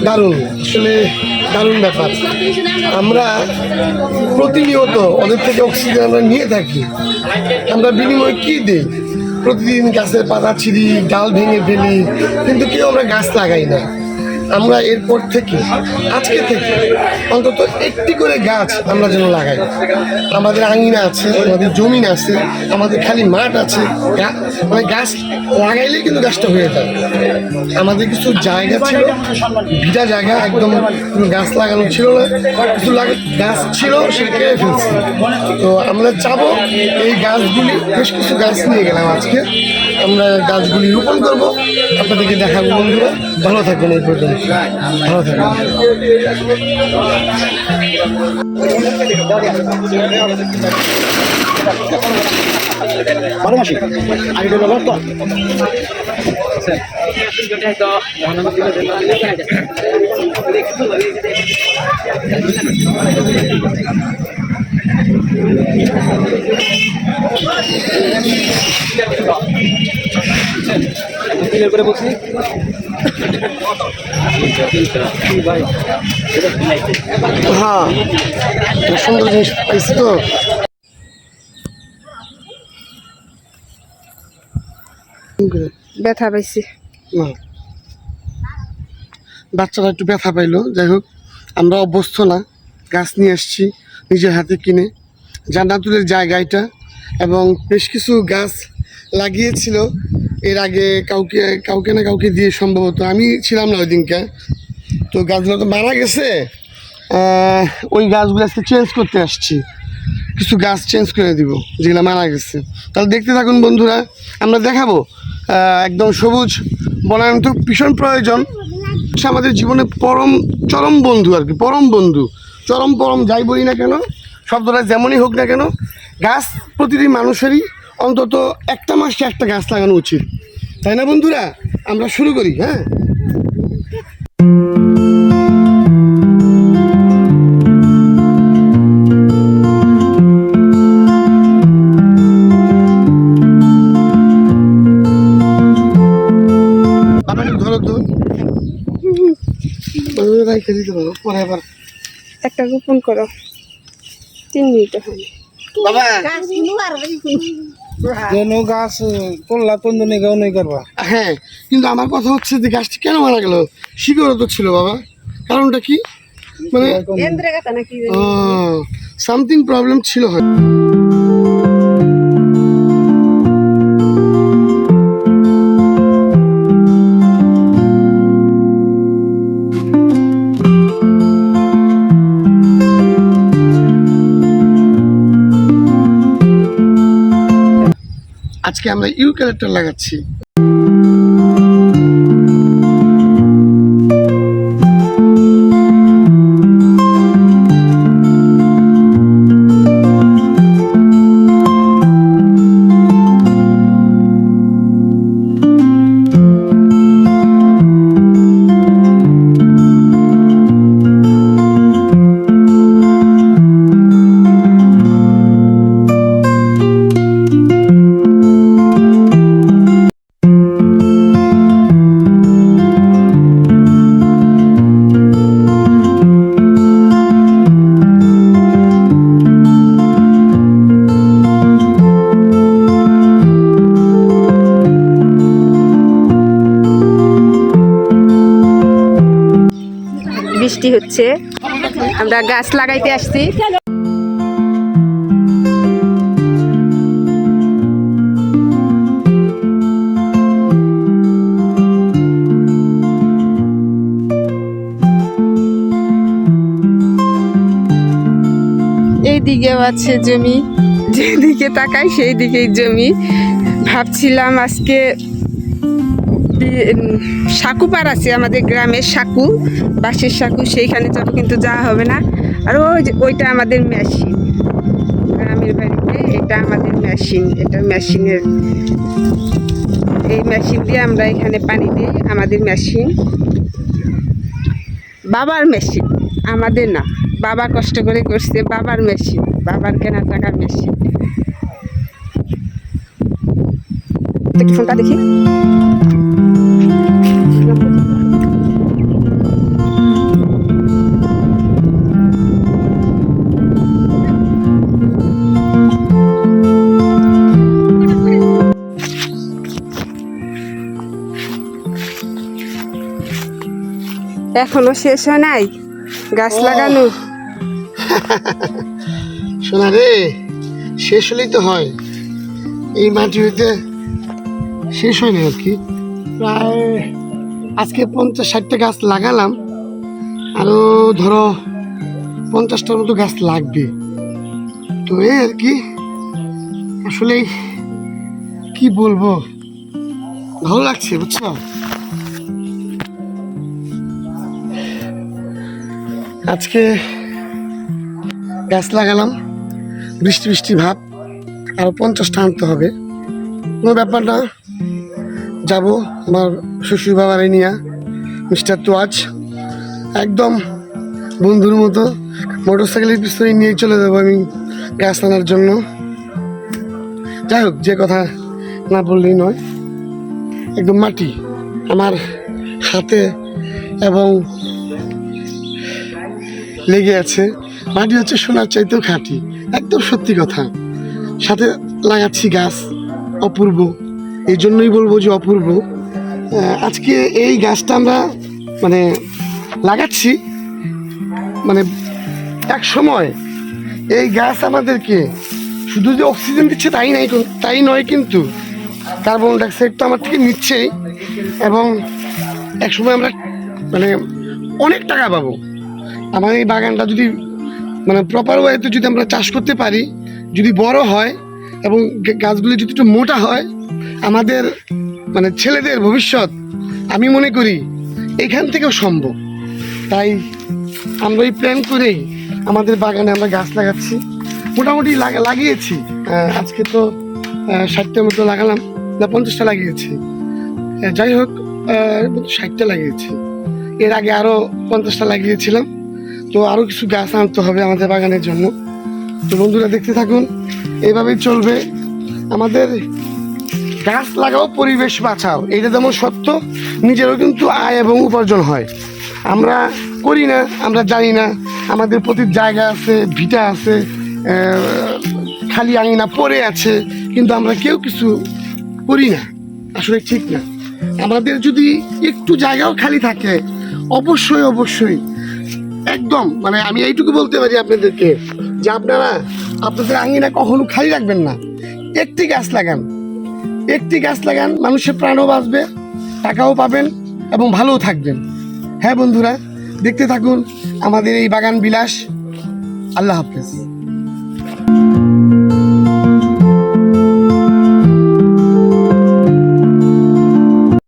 দারুণ, আসলে দারুণ ব্যাপার। আমরা প্রতিনিয়ত ওদের থেকে অক্সিজেন আমরা নিয়ে থাকি, আমরা বিনিময়ে কী দিই? প্রতিদিন গাছের পাতা ছিঁড়ি, ডাল ভেঙে ফেলি, কিন্তু কেউ আমরা গাছ লাগাই না। আমরা এরপর থেকে, আজকে থেকে অন্তত একটি করে গাছ আমরা যেন লাগাই। আমাদের আঙিনা আছে, আমাদের জমিন আছে, আমাদের খালি মাঠ আছে, মানে গাছ লাগাইলেই কিন্তু গাছটা হয়ে যায়। আমাদের কিছু জায়গা ছিল, ভিটা জায়গা, একদম কোনো গাছ লাগানো ছিল না, কিছু গাছ ছিল সেটা কেটে ফেলছি। তো আমরা চাবো এই গাছগুলি, বেশ কিছু গাছ নিয়ে গেলাম আজকে, আমরা গাছগুলি রোপণ করবো, আপনাদেরকে দেখাবো। বন্ধুরা ভালো থাকবেন, এই পর্যন্ত ভালো থাকবেন। করে বলছি হ্যাঁ, সুন্দর জিনিস পাইছি তো। ব্যথা পাইছি না, বাচ্চারা একটু ব্যথা পাইলো। যাই হোক, আমরা অভ্যস্ত না, গাছ নিয়ে আসছি নিজের হাতে কিনে, জান্নাতুলের জায়গাটা, এবং বেশ কিছু গাছ লাগিয়েছিল এর আগে কাউকে না কাউকে দিয়ে, সম্ভবত আমি ছিলাম না ওই দিনকে। তো গাছগুলো তো মারা গেছে, ওই গাছগুলো আজকে চেঞ্জ করতে আসছি, কিছু গাছ চেঞ্জ করে দিব যেগুলো মারা গেছে। তাহলে দেখতে থাকুন বন্ধুরা, আমরা দেখাবো। একদম সবুজ বনায়ন তো ভীষণ প্রয়োজন, আমাদের জীবনে চরম বন্ধু আর কি, পরম বন্ধু, পরম যাই বলি না কেন, শব্দটা যেমনই হোক না কেন, গাছ প্রতিটি মানুষেরই অন্তত একটা মাসে একটা গাছ লাগানো উচিত, তাই না বন্ধুরা? আমরা শুরু করি। হ্যাঁ, একটা গোপন করো, 3 মিনিট হয় বাবা। গাছ করলা তো নেই করবা। হ্যাঁ, কিন্তু আমার কথা হচ্ছে যে গাছটি কেন মারা গেল? শিকড় তো ছিল বাবা, কারণটা কি? মানে সামথিং প্রবলেম ছিল হয়। আজকে আমরা ইউক্যালিপটাস লাগাচ্ছি। বৃষ্টি হচ্ছে, আমরা গাছ লাগাইতে আসছি। এইদিকেও আছে জমি, যেদিকে তাকাই সেই দিকেই জমি। ভাবছিলাম আজকে সাকু পার আছে আমাদের গ্রামের, সাকু, বাঁশের সাকু, সেইখানে যাবো, কিন্তু যাওয়া হবে না। আর ওইটা আমাদের মেশিন, গ্রামের বাড়িতে এটা আমাদের মেশিন, এটা মেশিনের, এই মেশিন দিয়ে আমরা এখানে পানি দিই। আমাদের মেশিন, বাবার মেশিন, আমাদের না, বাবা কষ্ট করে করছে, বাবার মেশিন, বাবার কেনা টাকার মেশিন। ফোনটা দেখি। এখনো শেষ হয় নাই গাছ লাগানো? শোনা রে, শেষ হলেই তো হয়, এই মাটি হইতে শেষ হয় না আর কি। প্রায় আজকে 50-60টা গাছ লাগালাম, আরো ধরো 50টার মতো গাছ লাগবে। তো এই আর কি, আসলে কি বলবো, ভালো লাগছে বুঝছো। আজকে গাছ লাগালাম, বৃষ্টি বৃষ্টি ভাব, আরো 50টা আনতে হবে, কোনো ব্যাপার না। যাবো আমার শ্বশুর বাবারে নিয়ে, মিস্টার তোয়াজ, একদম বন্ধুর মতো মোটর সাইকেলের পিছনে নিয়ে চলে যাবো আমি গাছ আনার জন্য। যাই হোক, যে কথা না বললেই নয়, একদম মাটি আমার হাতে এবং লেগে আছে। মাটি হচ্ছে সোনার চাইতেও খাঁটি, একদম সত্যি কথা। সাথে লাগাচ্ছি গাছ, অপূর্ব, এই জন্যই বলবো যে অপূর্ব। আজকে এই গাছটা আমরা মানে লাগাচ্ছি, মানে এক সময় এই গাছ আমাদেরকে শুধু যে অক্সিজেন দিচ্ছে তাই নয়, কিন্তু কার্বন ডাইঅক্সাইড তো আমার থেকে নিচ্ছেই, এবং এক সময় আমরা মানে অনেক টাকা পাবো। আমার এই বাগানটা যদি মানে প্রপার ওয়েতে যদি আমরা চাষ করতে পারি, যদি বড় হয় এবং গাছগুলি যদি একটু মোটা হয়, আমাদের মানে ছেলেদের ভবিষ্যৎ আমি মনে করি এখান থেকেও সম্ভব। তাই আমরা এই প্ল্যান করেই আমাদের বাগানে আমরা গাছ লাগাচ্ছি, মোটামুটি লাগিয়েছি। আজকে তো 60টার মতো লাগালাম, না 50টা লাগিয়েছি। যাই হোক, 60টা লাগিয়েছি, এর আগে আরও 50টা লাগিয়েছিলাম। তো আরও কিছু গাছ আনতে হবে আমাদের বাগানের জন্য। তো বন্ধুরা দেখতে থাকুন, এইভাবেই চলবে। আমাদের গাছ লাগাও, পরিবেশ বাঁচাও, এটা যেমন সত্য, নিজেরও কিন্তু আয় এবং উপার্জন হয়। আমরা করি না, আমরা জানি না, আমাদের প্রতি জায়গা আছে, ভিটা আছে, খালি আঙিনা পড়ে আছে, কিন্তু আমরা কেউ কিছু করি না, আসলে ঠিক না। আমাদের যদি একটু জায়গাও খালি থাকে, অবশ্যই অবশ্যই একদম মানে আমি এইটুকু বলতে পারি আপনাদেরকে যে আপনারা আপনাদের আঙিনা কখনো খালি রাখবেন না, একটি গাছ লাগান, একটি গাছ লাগান, মানুষের প্রাণও বাঁচবে, টাকাও পাবেন এবং ভালোও থাকবেন। হ্যাঁ বন্ধুরা, দেখতে থাকুন আমাদের এই বাগান বিলাস। আল্লাহ হাফেজ।